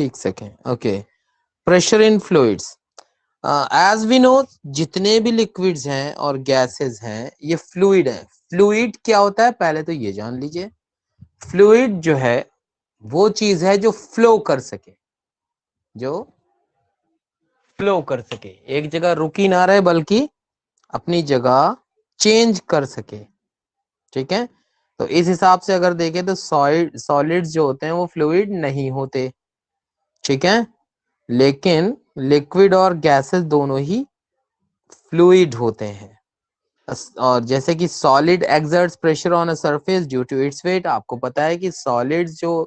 सीख सकें। Okay, pressure in fluids. As we know, जितने भी लिक्विड्स हैं और गैसेस हैं ये फ्लूइड है। फ्लूइड क्या होता है पहले तो ये जान लीजिए। फ्लूइड जो है वो चीज है जो फ्लो कर सके, जो फ्लो कर सके, एक जगह रुकी ना रहे बल्कि अपनी जगह चेंज कर सके। ठीक है, तो इस हिसाब से अगर देखें तो सॉलिड्स जो होते हैं वो फ्लूइड नहीं होते। ठीक है, लेकिन लिक्विड और गैसेस दोनों ही फ्लूइड होते हैं। और जैसे कि solid exerts pressure on a surface due to its weight. आपको पता है कि सॉलिड्स जो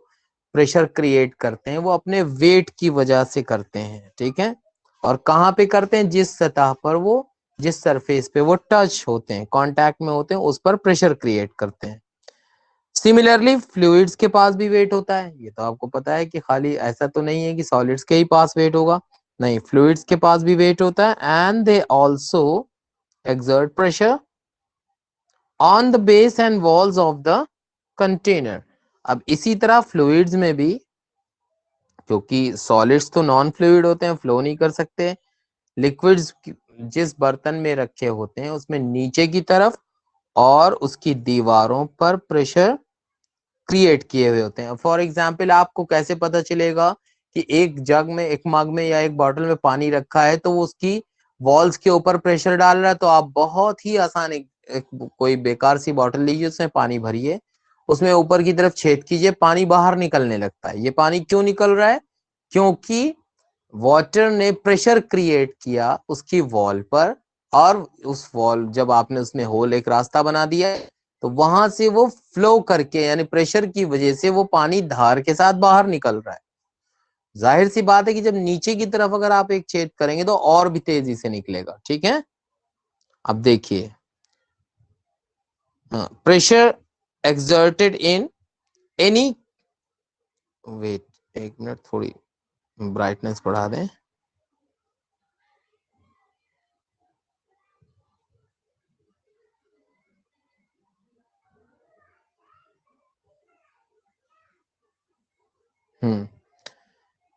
प्रेशर क्रिएट करते हैं वो अपने वेट की वजह से करते हैं। ठीक है, और कहाँ पे करते हैं? जिस सतह पर वो, जिस सरफेस पे वो टच होते हैं, कांटेक्ट में होते हैं, उस पर प्रेशर क्रिएट करते हैं। सिमिलरली फ्लूइड्स के पास भी वेट होता है। ये तो आपको पता है कि खाली ऐसा तो नहीं है कि सॉलिड्स के ही पास वेट होगा, नहीं, फ्लूइड्स के पास भी वेट होता है। And they also exert pressure on the base and walls of the container। अब इसी तरह फ्लूइड्स में भी, क्योंकि सॉलिड्स तो नॉन फ्लूइड होते हैं, फ्लो नहीं कर सकते, लिक्विड्स जिस बर्तन में रखे होते हैं उसमें नीचे की तरफ और उसकी दीवारों पर प्रेशर क्रिएट किए हुए होते हैं। फॉर एग्जाम्पल, आपको कैसे पता चलेगा कि एक जग में, एक मग में या एक बॉटल में पानी रखा है तो वो उसकी वॉल्स के ऊपर प्रेशर डाल रहा है? तो आप बहुत ही आसान एक कोई बेकार सी बॉटल लीजिए, उसमें पानी भरिए, उसमें ऊपर की तरफ छेद कीजिए, पानी बाहर निकलने लगता है। ये पानी क्यों निकल रहा है? क्योंकि वाटर ने प्रेशर क्रिएट किया उसकी वॉल पर, और उस वॉल, जब आपने उसमें होल, एक रास्ता बना दिया, तो वहां से वो फ्लो करके, यानी प्रेशर की वजह से वो पानी धार के साथ बाहर निकल रहा है। जाहिर सी बात है कि जब नीचे की तरफ अगर आप एक छेद करेंगे तो और भी तेजी से निकलेगा। ठीक है, अब देखिए, pressure exerted in any, wait एक मिनट, थोड़ी ब्राइटनेस बढ़ा दें।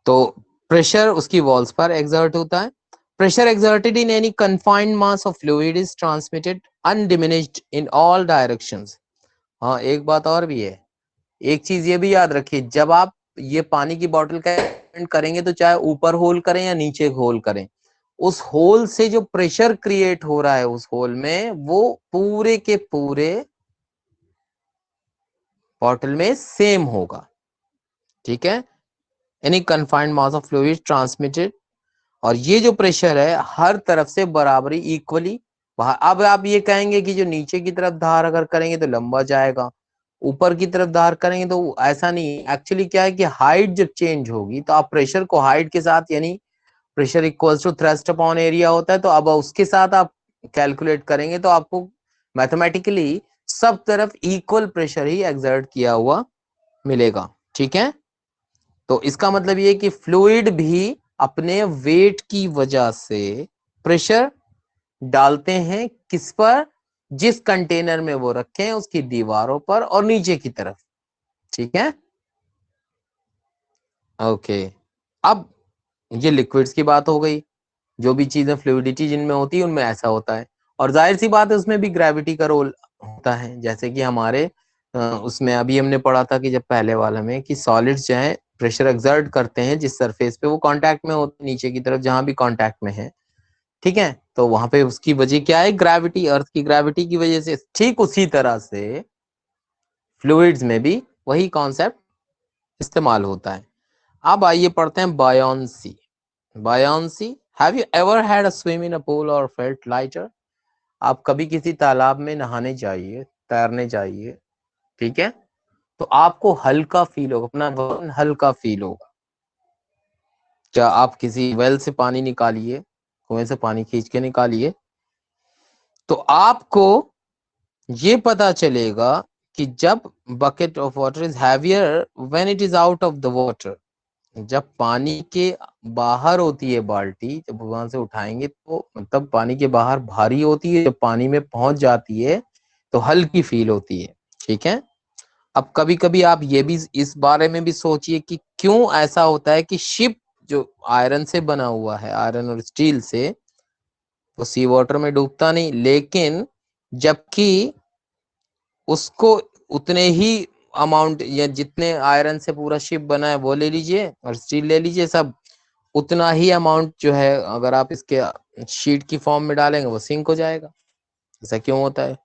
तो प्रेशर उसकी वॉल्स पर एक्सर्ट होता है। Pressure exerted in any confined mass of fluid is transmitted undiminished in all directions. हाँ, एक बात और भी है, एक चीज ये भी याद रखिए, जब आप ये पानी की बोतल का करेंगे तो चाहे ऊपर होल करें या नीचे होल करें, उस होल से जो प्रेशर क्रिएट हो रहा है उस होल में, वो पूरे के पूरे बॉटल में सेम होगा। ठीक है, any confined mass of fluid transmitted, और ये जो प्रेशर है हर तरफ से बराबरी, इक्वली बाहर। अब आप ये कहेंगे कि जो नीचे की तरफ धार अगर करेंगे तो लंबा जाएगा, ऊपर की तरफ धार करेंगे तो ऐसा नहीं। एक्चुअली क्या है कि हाइट जब चेंज होगी तो आप प्रेशर को हाइट के साथ, यानी pressure equals to thrust upon area होता है, तो अब उसके साथ आप कैलकुलेट करेंगे तो आपको मैथमेटिकली सब तरफ इक्वल प्रेशर ही एक्सर्ट किया हुआ मिलेगा। ठीक है, तो इसका मतलब ये कि फ्लूइड भी अपने वेट की वजह से प्रेशर डालते हैं, किस पर? जिस कंटेनर में वो रखे हैं उसकी दीवारों पर और नीचे की तरफ। ठीक है, ओके। अब ये लिक्विड्स की बात हो गई, जो भी चीजें फ्लूइडिटी जिनमें होती है उनमें ऐसा होता है, और जाहिर सी बात है उसमें भी ग्रेविटी का रोल होता है। जैसे कि हमारे उसमें अभी हमने पढ़ा था कि जब पहले वाला में, कि सॉलिड्स जो है प्रेशर एक्सर्ट करते हैं जिस सरफेस पे वो कांटेक्ट में होते हैं, नीचे की तरफ जहां भी कांटेक्ट में है। ठीक है, तो वहां पे उसकी वजह क्या है? ग्रेविटी, अर्थ की ग्रेविटी की वजह से। ठीक उसी तरह से फ्लूइड्स में भी वही कॉन्सेप्ट इस्तेमाल होता है। अब आइए पढ़ते हैं buoyancy. Buoyancy, have you ever had a swim in a pool और फेल्ट लाइटर? आप कभी किसी तालाब में नहाने जाइए, तैरने जाइए, ठीक है, तो आपको हल्का फील होगा, अपना वजन हल्का फील होगा। क्या आप किसी वेल से पानी निकालिए, कुएं से पानी खींच के निकालिए, तो आपको ये पता चलेगा कि जब bucket of water is heavier when it is out of the water, जब पानी के बाहर होती है बाल्टी, जब वहां से उठाएंगे तो मतलब पानी के बाहर भारी होती है, जब पानी में पहुंच जाती है तो हल्की फील होती है। ठीक है, अब कभी कभी आप ये भी इस बारे में भी सोचिए कि क्यों ऐसा होता है कि शिप जो आयरन से बना हुआ है, आयरन और स्टील से, वो सी वाटर में डूबता नहीं, लेकिन जबकि उसको उतने ही अमाउंट या जितने आयरन से पूरा शिप बना है वो ले लीजिए और स्टील ले लीजिए, सब उतना ही अमाउंट जो है अगर आप इसके शीट की फॉर्म में डालेंगे वो सिंक हो जाएगा। ऐसा क्यों होता है?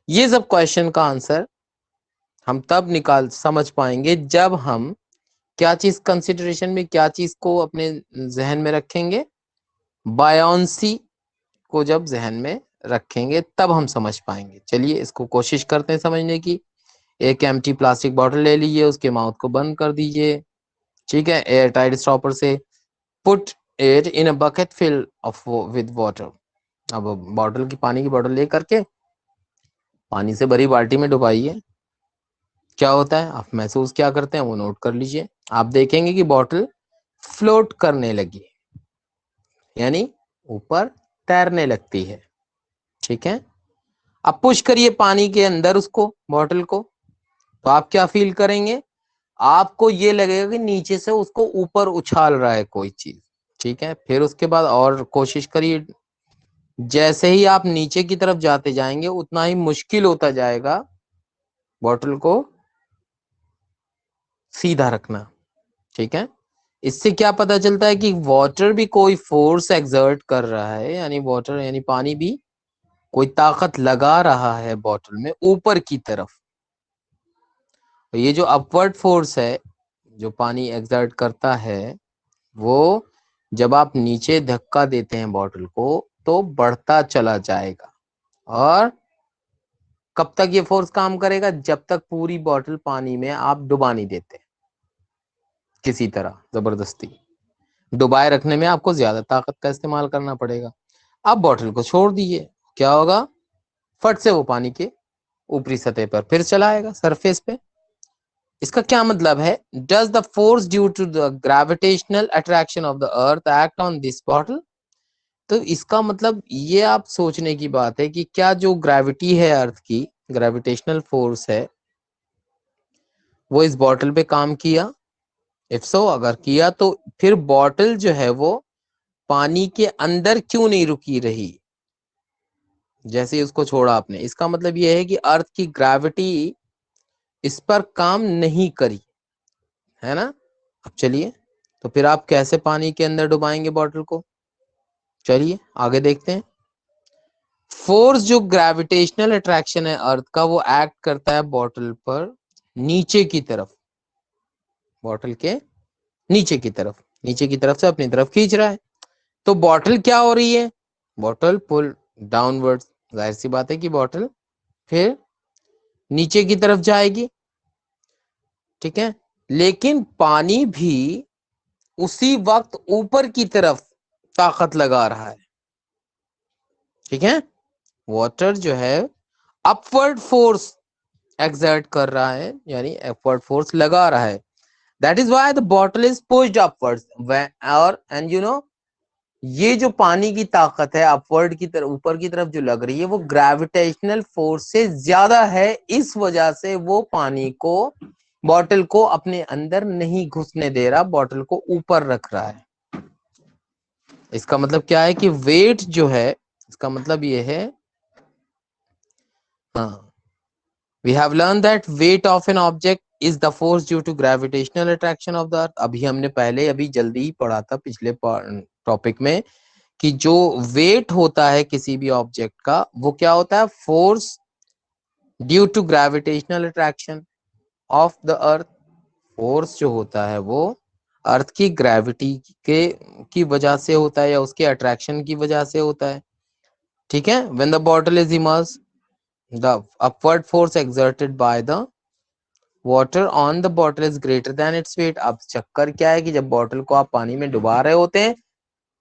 ये सब क्वेश्चन का आंसर हम तब निकाल समझ पाएंगे जब हम क्या चीज कंसिडरेशन में, क्या चीज को अपने जहन में रखेंगे, बायोंसी को जब जहन में रखेंगे तब हम समझ पाएंगे। चलिए इसको कोशिश करते हैं समझने की। एक एम्प्टी प्लास्टिक बॉटल ले लीजिए, उसके माउथ को बंद कर दीजिए, ठीक है, एयर टाइट स्टॉपर से। Put it in a bucket fill of with water. अब बॉटल की, पानी की बॉटल ले करके पानी से भरी बाल्टी में डुबाइए। क्या होता है आप महसूस क्या करते हैं वो नोट कर लीजिए। आप देखेंगे कि बॉटल फ्लोट करने लगी, यानी ऊपर तैरने लगती है, ठीक है। अब पुश करिए पानी के अंदर उसको, बॉटल को, तो आप क्या फील करेंगे? आपको ये लगेगा कि नीचे से उसको ऊपर उछाल रहा है कोई चीज, ठीक है। फिर उसके बाद और कोशिश करिए, जैसे ही आप नीचे की तरफ जाते जाएंगे उतना ही मुश्किल होता जाएगा बॉटल को सीधा रखना, ठीक है। इससे क्या पता चलता है कि वाटर भी कोई फोर्स एक्सर्ट कर रहा है, यानी वाटर यानी पानी भी कोई ताकत लगा रहा है बॉटल में ऊपर की तरफ। तो ये जो अपवर्ड फोर्स है जो पानी एक्सर्ट करता है, वो जब आप नीचे धक्का देते हैं बॉटल को तो बढ़ता चला जाएगा। और कब तक ये फोर्स काम करेगा? जब तक पूरी बॉटल पानी में आप डुबा नहीं देते किसी तरह जबरदस्ती। डुबाए रखने में आपको ज्यादा ताकत का इस्तेमाल करना पड़ेगा। आप बॉटल को छोड़ दीजिए, क्या होगा? फट से वो पानी के ऊपरी सतह पर फिर चला आएगा, सरफेस पे। इसका क्या मतलब है? Does the force due to the gravitational attraction of the earth act on this bottle? तो इसका मतलब ये आप सोचने की बात है कि क्या जो ग्रेविटी है अर्थ की, ग्रेविटेशनल फोर्स है, वो इस बॉटल पे काम किया? इफ सो, अगर किया तो फिर बॉटल जो है वो पानी के अंदर क्यों नहीं रुकी रही जैसे ही उसको छोड़ा आपने? इसका मतलब ये है कि अर्थ की ग्रेविटी इस पर काम नहीं करी, है ना। अब चलिए, तो फिर आप कैसे पानी के अंदर डुबाएंगे बॉटल को? चलिए आगे देखते हैं। फोर्स जो ग्रेविटेशनल अट्रैक्शन है अर्थ का, वो एक्ट करता है बॉटल पर नीचे की तरफ, बॉटल के नीचे की तरफ, नीचे की तरफ से अपनी तरफ खींच रहा है। तो बॉटल क्या हो रही है? बॉटल पुल डाउनवर्ड। जाहिर सी बात है कि बॉटल फिर नीचे की तरफ जाएगी, ठीक है। लेकिन पानी भी उसी वक्त ऊपर की तरफ ताकत लगा रहा है, ठीक है। वाटर जो है अपवर्ड फोर्स एक्सर्ट कर रहा है, यानी अपवर्ड फोर्स लगा रहा है। That is why the bottle is pushed upwards. और एंड यू नो, ये जो पानी की ताकत है अपवर्ड की तरफ, ऊपर की तरफ जो लग रही है, वो ग्रेविटेशनल फोर्स से ज्यादा है। इस वजह से वो पानी को, बॉटल को अपने अंदर नहीं घुसने दे रहा, बॉटल को ऊपर रख रहा है। इसका मतलब क्या है कि वेट जो है, इसका मतलब ये है, हाँ, we have learned that weight of an object is the force due to gravitational attraction of the earth। अभी हमने पहले अभी जल्दी ही पढ़ा था पिछले टॉपिक में कि जो वेट होता है किसी भी ऑब्जेक्ट का, वो क्या होता है? Force due to gravitational attraction of the earth. Force जो होता है वो अर्थ की ग्रेविटी के की वजह से होता है, या उसके अट्रैक्शन की वजह से होता है, ठीक है। When the bottle is immersed, the upward force exerted by the water on the bottle is greater than its weight। अब चक्कर क्या है कि जब बॉटल को आप पानी में डुबा रहे होते हैं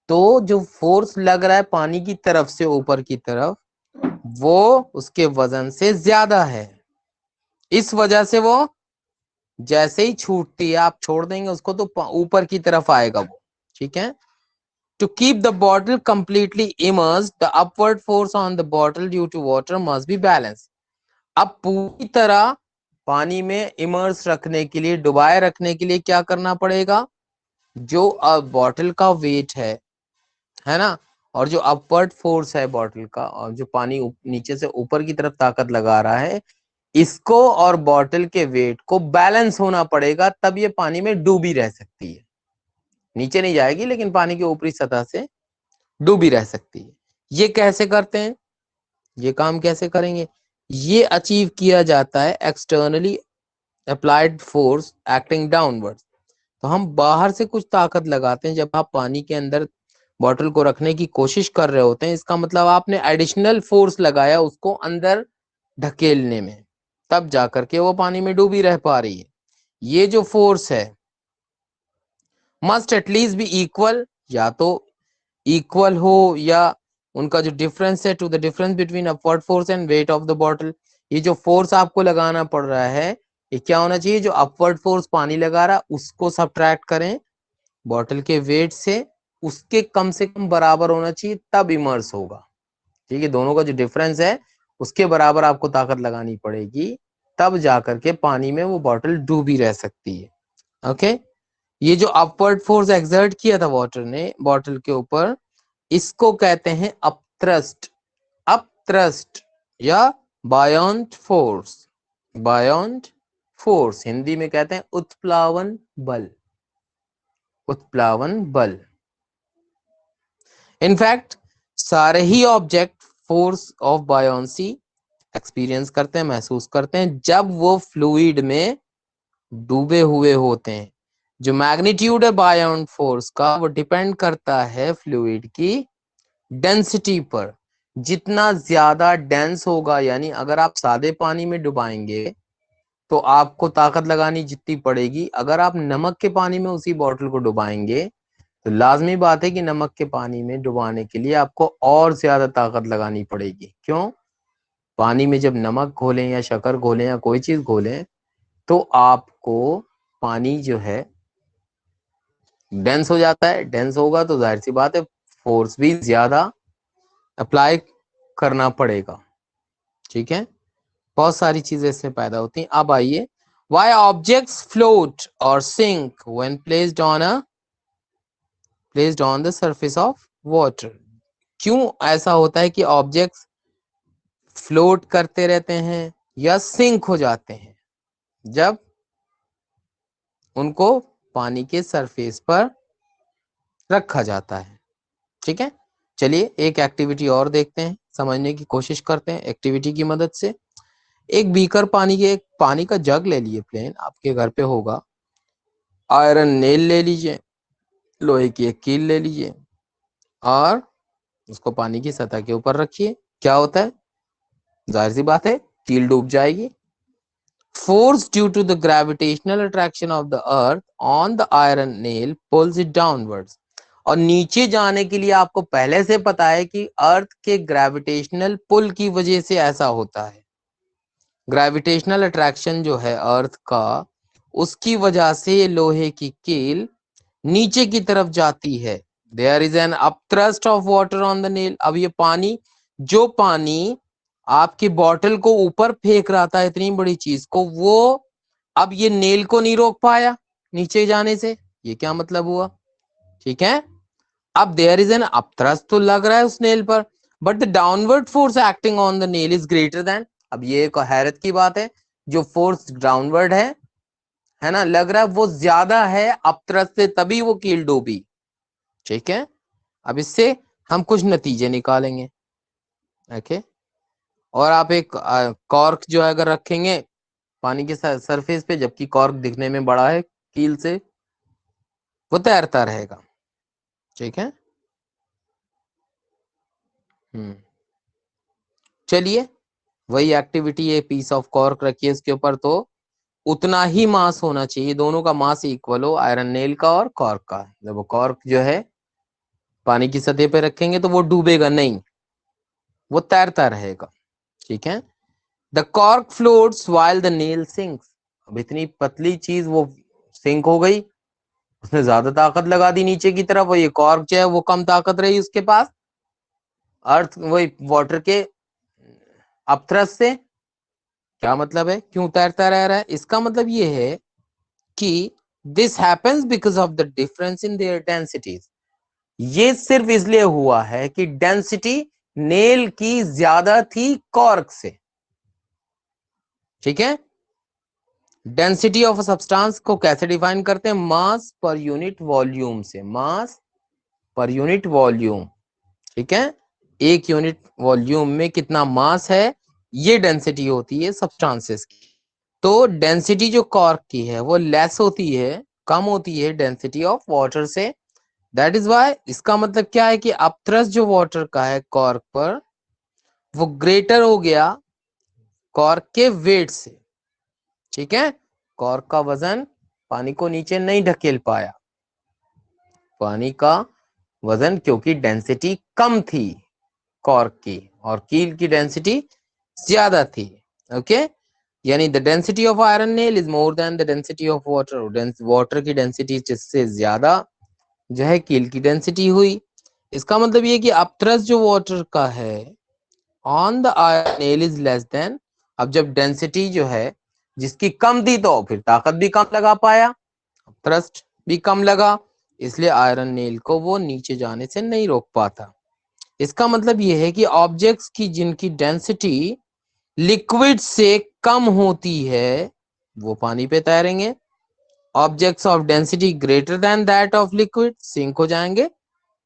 तो जो फोर्स लग रहा है पानी की तरफ से ऊपर की तरफ, वो उसके वजन से ज्यादा है। इस वजह से वो जैसे ही छूटती है, आप छोड़ देंगे उसको तो ऊपर की तरफ आएगा वो, ठीक है। To keep the bottle completely immersed, the upward force on the bottle due to water must be balanced। अब पूरी तरह पानी में इमर्स रखने के लिए, डुबाए रखने के लिए क्या करना पड़ेगा? जो बॉटल का वेट है ना, और जो अपवर्ड फोर्स है बॉटल का, और जो पानी नीचे से ऊपर की तरफ ताकत लगा रहा है, इसको और बॉटल के वेट को बैलेंस होना पड़ेगा, तब ये पानी में डूबी रह सकती है। नीचे नहीं जाएगी लेकिन पानी की ऊपरी सतह से डूबी रह सकती है। ये कैसे करते हैं? ये काम कैसे करेंगे? ये अचीव किया जाता है externally applied force acting downward. तो हम बाहर से कुछ ताकत लगाते हैं जब आप पानी के अंदर बॉटल को रखने की कोशिश कर रहे होते हैं, इसका मतलब आपने एडिशनल फोर्स लगाया उसको अंदर ढकेलने में, तब जाकर के वो पानी में डूबी रह पा रही है। ये जो फोर्स है मस्ट एटलीस्ट बी इक्वल, या तो इक्वल हो या उनका जो डिफरेंस है to the difference between upward force and weight of the bottle. ये जो फोर्स आपको लगाना पड़ रहा है ये क्या होना चाहिए? जो अपवर्ड फोर्स पानी लगा रहा है उसको सब्ट्रैक्ट करें बॉटल के वेट से, उसके कम से कम बराबर होना चाहिए, तब इमर्स होगा। ठीक है, दोनों का जो डिफरेंस है उसके बराबर आपको ताकत लगानी पड़ेगी, तब जाकर के पानी में वो बॉटल डूबी रह सकती है। ओके, ये जो अपवर्ड फोर्स एक्सर्ट किया था वाटर ने बॉटल के ऊपर, इसको कहते हैं अपथ्रस्ट। अपथ्रस्ट या बायोंट फोर्स। बायोंट फोर्स हिंदी में कहते हैं उत्प्लावन बल। उत्प्लावन बल। इनफैक्ट सारे ही object force of buoyancy experience करते हैं, महसूस करते हैं, जब वो फ्लूइड में डूबे हुए होते हैं। जो मैग्नीट्यूड है बायोंट फोर्स का वो डिपेंड करता है फ्लूइड की डेंसिटी पर। जितना ज्यादा डेंस होगा, यानी अगर आप सादे पानी में डुबाएंगे तो आपको ताकत लगानी जितनी पड़ेगी, अगर आप नमक के पानी में उसी बॉटल को डुबाएंगे तो लाजमी बात है कि नमक के पानी में डुबाने के लिए आपको और ज्यादा ताकत लगानी पड़ेगी। क्यों? पानी में जब नमक घोलें या शक्कर घोलें या कोई चीज घोलें तो आपको पानी जो है डेंस हो जाता है। डेंस होगा तो जाहिर सी बात है फोर्स भी ज्यादा अप्लाई करना पड़ेगा। ठीक है, बहुत सारी चीजें इससे पैदा होती हैं। अब आइए, व्हाई ऑब्जेक्ट्स फ्लोट और sink when placed on the surface of water. क्यों ऐसा होता है कि ऑब्जेक्ट्स फ्लोट करते रहते हैं या सिंक हो जाते हैं जब उनको पानी के सरफेस पर रखा जाता है? ठीक है, चलिए एक एक्टिविटी और देखते हैं, समझने की कोशिश करते हैं एक्टिविटी की मदद से। एक बीकर पानी के, एक पानी का जग ले लिए, प्लेन आपके घर पे होगा। आयरन नेल ले लीजिए, लोहे की एक कील ले लीजिए और उसको पानी की सतह के ऊपर रखिए। क्या होता है? जाहिर सी बात है कील डूब जाएगी। Force due to the gravitational attraction of the earth on the iron nail pulls it downwards. और नीचे जाने के लिए आपको पहले से पता है कि अर्थ के ग्रेविटेशनल पुल की वजह से ऐसा होता है। ग्रेविटेशनल अट्रैक्शन जो है अर्थ का, उसकी वजह से ये लोहे की कील नीचे की तरफ जाती है। There is an upthrust of water on the nail. अब ये पानी, जो पानी आपकी बॉटल को ऊपर फेंक रहा था इतनी बड़ी चीज को, वो अब ये नेल को नहीं रोक पाया नीचे जाने से। ये क्या मतलब हुआ? ठीक है, अब देयर इज एन अपथ्रस्ट तो लग रहा है उस नेल पर, but the downward force acting on the nail is greater than. अब ये एक हैरत की बात है, जो फोर्स डाउनवर्ड है ना, लग रहा है वो ज्यादा है अपथ्रस्ट से, तभी वो कील डूबी। ठीक है, अब इससे हम कुछ नतीजे निकालेंगे। ओके, और आप एक कॉर्क जो है अगर रखेंगे पानी के सरफेस पे, जबकि कॉर्क दिखने में बड़ा है कील से, वो तैरता रहेगा। ठीक है, चलिए वही एक्टिविटी है, पीस ऑफ कॉर्क रखिए इसके ऊपर, तो उतना ही मास होना चाहिए, दोनों का मास इक्वल हो, आयरन नेल का और कॉर्क का। जब वो कॉर्क जो है पानी की सतह पे रखेंगे तो वो डूबेगा नहीं, वो तैरता रहेगा। ठीक है, the cork floats while the nail sinks. अब इतनी पतली चीज वो सिंक हो गई, उसने ज्यादा ताकत लगा दी नीचे की तरफ, और ये कॉर्क जो है वो कम ताकत रही उसके पास, अर्थ वही वाटर के अपथ्रस्ट से। क्या मतलब है, क्यों तैरता रह रहा है? इसका मतलब ये है कि this happens because of the difference in their densities. ये सिर्फ इसलिए हुआ है कि डेंसिटी नेल की ज्यादा थी कॉर्क से। ठीक है, डेंसिटी ऑफ सब्सटेंस को कैसे डिफाइन करते हैं? मास पर यूनिट वॉल्यूम से, मास पर यूनिट वॉल्यूम। ठीक है, एक यूनिट वॉल्यूम में कितना मास है, ये डेंसिटी होती है सब्सटेंसेस की। तो डेंसिटी जो कॉर्क की है वो लेस होती है, कम होती है डेंसिटी ऑफ वाटर से। दैट इज वाई, इसका मतलब क्या है कि अपथ्रस्ट जो वाटर का है कॉर्क पर वो ग्रेटर हो गया कॉर्क के वेट से। ठीक है, कॉर्क का वजन पानी को नीचे नहीं ढकेल पाया, पानी का वजन, क्योंकि डेंसिटी कम थी कॉर्क की और कील की डेंसिटी ज्यादा थी। ओके, यानी the density of iron nail is more than the density of water. Water की डेंसिटी जिससे ज्यादा जो है कील की डेंसिटी हुई। इसका मतलब ये कि अपथ्रस्ट जो वाटर का है on the iron nail is less than. अब जब डेंसिटी जो है जिसकी कम थी तो फिर ताकत भी कम लगा पाया, थ्रस्ट भी कम लगा, इसलिए आयरन नेल को वो नीचे जाने से नहीं रोक पाता। इसका मतलब ये है कि ऑब्जेक्ट्स की जिनकी डेंसिटी लिक्विड से कम होती है वो पानी पे तैरेंगे। Objects of density greater than that of liquid sink हो जाएंगे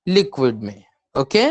लिक्विड में। ओके